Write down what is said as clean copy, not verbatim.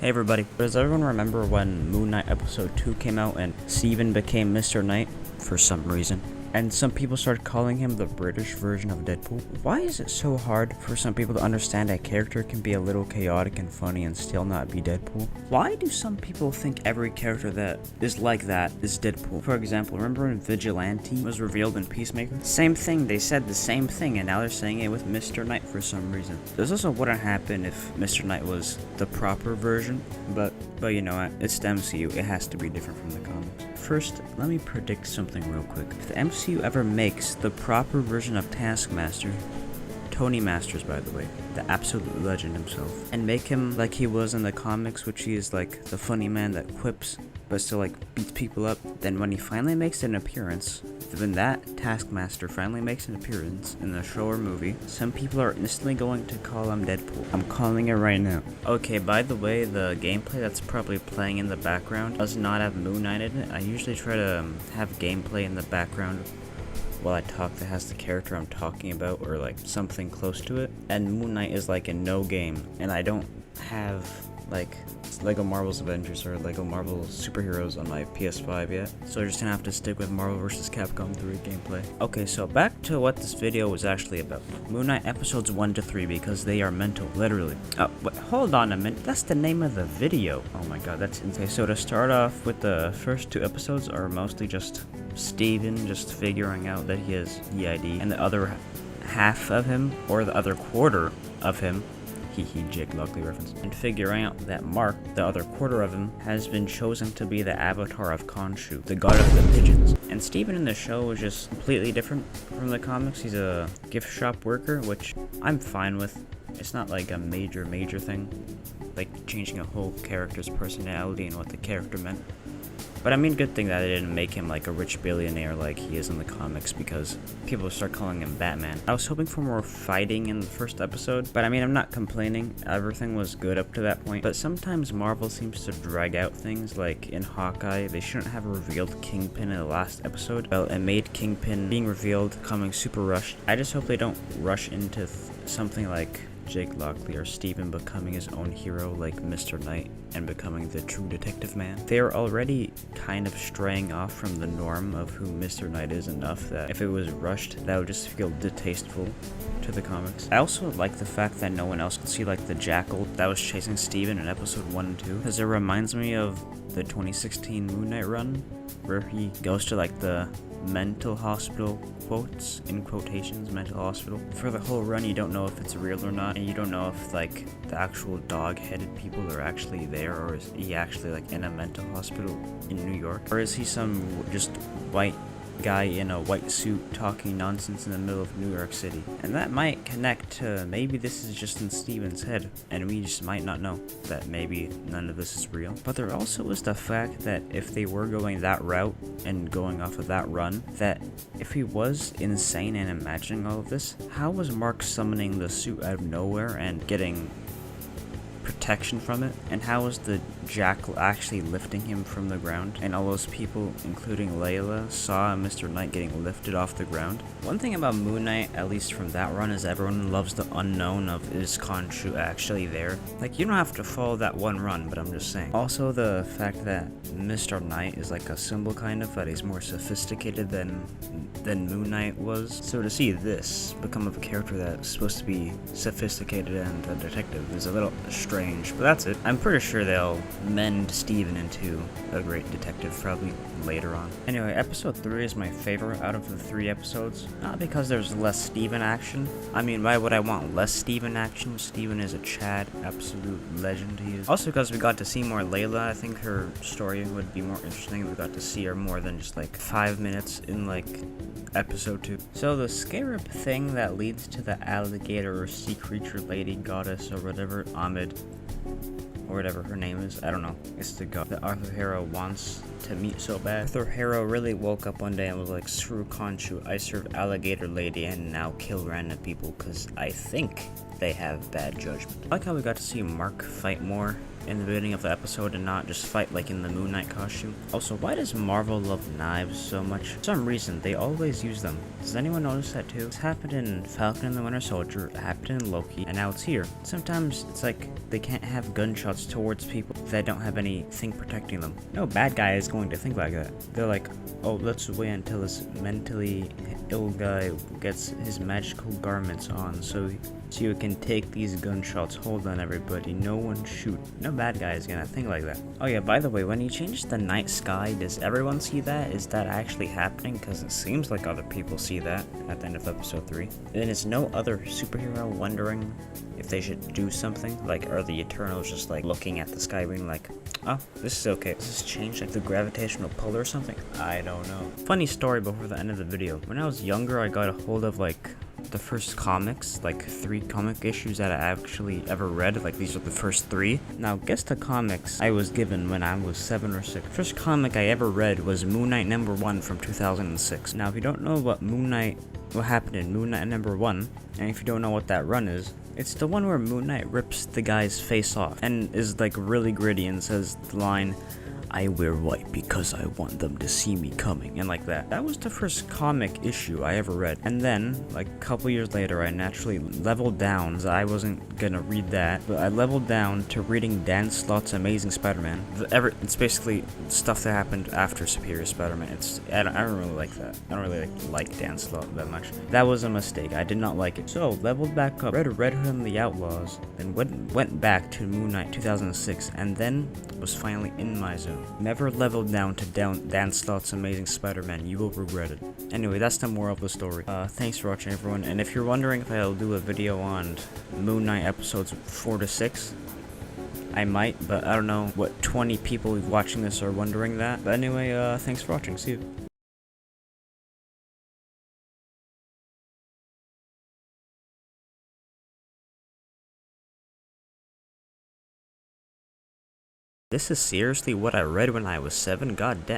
Hey everybody, does everyone remember when Moon Knight episode 2 came out and Steven became Mr. Knight for some reason? And some people started calling him the British version of Deadpool. Why is it so hard for some people to understand a character can be a little chaotic and funny and still not be Deadpool? Why do some people think every character that is like that is Deadpool? For example, remember when Vigilante was revealed in Peacemaker? Same thing, they said the same thing and now they're saying it with Mr. Knight for some reason. This also wouldn't happen if Mr. Knight was the proper version, but you know what, it's the MCU, it has to be different from the comics. First, let me predict something real quick. If the MCU ever makes the proper version of Taskmaster, Tony Masters by the way, the absolute legend himself, and make him like he was in the comics, which he is like the funny man that quips but still like beats people up, then when he finally makes an appearance, when that Taskmaster finally makes an appearance in the show or movie, some people are instantly going to call him Deadpool. I'm calling it right now. Okay, by the way, the gameplay that's probably playing in the background does not have Moon Knight in it. I usually try to have gameplay in the background while I talk that has the character I'm talking about or like something close to it. And Moon Knight is like in no game, and I don't have like Lego Marvel's Avengers or Lego Marvel Superheroes on my PS5 yet, so I'm just gonna have to stick with Marvel vs. Capcom 3 gameplay. Okay, so back to what this video was actually about. Moon Knight episodes 1 to 3 because they are mental, literally. Oh, wait, hold on a minute, that's the name of the video. Oh my god, that's insane. So to start off with, the first 2 episodes are mostly just Steven just figuring out that he has EID, and the other half of him, or the other quarter of him, Jake Lockley reference, and figuring out that Mark, the other quarter of him, has been chosen to be the avatar of Khonshu, the god of the pigeons. And Steven in the show is just completely different from the comics. He's a gift shop worker, which I'm fine with. It's not like a major thing, like changing a whole character's personality and what the character meant. But I mean, good thing that they didn't make him like a rich billionaire like he is in the comics, because people start calling him Batman. I was hoping for more fighting in the first episode, but I mean, I'm not complaining. Everything was good up to that point. But sometimes Marvel seems to drag out things, like in Hawkeye, they shouldn't have revealed Kingpin in the last episode. Well, it made Kingpin being revealed coming super rushed. I just hope they don't rush into something like Jake Lockley or Steven becoming his own hero like Mr. Knight and becoming the true detective man. They are already kind of straying off from the norm of who Mr. Knight is enough that if it was rushed, that would just feel distasteful to the comics. I also like the fact that no one else could see like the jackal that was chasing Steven in episode 1 and 2, because it reminds me of the 2016 Moon Knight run where he goes to like the mental hospital, quotes in quotations, mental hospital. For the whole run, you don't know if it's real or not, and you don't know if like the actual dog-headed people are actually there, or is he actually like in a mental hospital in New York, or is he some just white guy in a white suit talking nonsense in the middle of New York City. And that might connect to maybe this is just in Steven's head, and we just might not know that maybe none of this is real. But there also is the fact that if they were going that route and going off of that run, that if he was insane and imagining all of this, how was Mark summoning the suit out of nowhere and getting protection from it, and how was the jackal actually lifting him from the ground, and all those people, including Layla, saw Mr. Knight getting lifted off the ground? One thing about Moon Knight, at least from that run, is everyone loves the unknown of is Khonshu actually there? Like, you don't have to follow that one run, but I'm just saying. Also, the fact that Mr. Knight is like a symbol kind of, that he's more sophisticated than Moon Knight was. So to see this become a character that's supposed to be sophisticated and a detective is a little strange, but that's it. I'm pretty sure they'll mend Steven into a great detective probably later on. Anyway, episode 3 is my favorite out of the 3 episodes. Not because there's less Steven action. I mean, why would I want less Steven action? Steven is a Chad, absolute legend he is. Also because we got to see more Layla. I think her story would be more interesting. We got to see her more than just like 5 minutes in like episode 2. So the scarab thing that leads to the alligator or sea creature lady goddess or whatever, Ahmed, or whatever her name is, I don't know. It's the god that Arthur Harrow wants to meet so bad. Arthur Harrow really woke up one day and was like, screw Khonshu, I serve alligator lady and now kill random people because I think they have bad judgment. I like how we got to see Mark fight more in the beginning of the episode and not just fight like in the Moon Knight costume? Also, why does Marvel love knives so much? For some reason, they always use them. Does anyone notice that too? It's happened in Falcon and the Winter Soldier, it happened in Loki, and now it's here. Sometimes it's like they can't have gunshots towards people that don't have anything protecting them. No bad guy is going to think like that. They're like, oh, let's wait until this mentally ill guy gets his magical garments on so you can take these gunshots. Hold on everybody, no one shoot. No bad guy is gonna think like that. Oh yeah, by the way, when you change the night sky, does everyone see that? Is that actually happening? Because it seems like other people see that at the end of episode 3. And is no other superhero wondering if they should do something? Like, are the Eternals just like looking at the sky being like, oh, this is okay. Does this change like the gravitational pull or something? I don't know. Funny story before the end of the video. When I was younger, I got a hold of like the first comics, like 3 comic issues that I actually ever read. Like, these are the first 3. Now, guess the comics I was given when I was 7 or 6. First comic I ever read was Moon Knight #1 from 2006. Now, if you don't know what happened in Moon Knight #1, and if you don't know what that run is, it's the one where Moon Knight rips the guy's face off and is like really gritty and says the line, I wear white because I want them to see me coming, and like that. That was the first comic issue I ever read. And then, like a couple years later, I naturally leveled down. So I wasn't gonna read that, but I leveled down to reading Dan Slott's Amazing Spider-Man. It's basically stuff that happened after Superior Spider-Man. I don't really like that. I don't really like Dan Slott that much. That was a mistake. I did not like it. So leveled back up, read Red Hood and the Outlaws, then went back to Moon Knight 2006, and then was finally in my zone. Never leveled down to Dan Slott's Amazing Spider-Man, you will regret it. Anyway, that's the moral of the story. Thanks for watching everyone, and if you're wondering if I'll do a video on Moon Knight episodes 4 to 6, I might, but I don't know what 20 people watching this are wondering that. But anyway, thanks for watching, see you. This is seriously what I read when I was 7, god damn.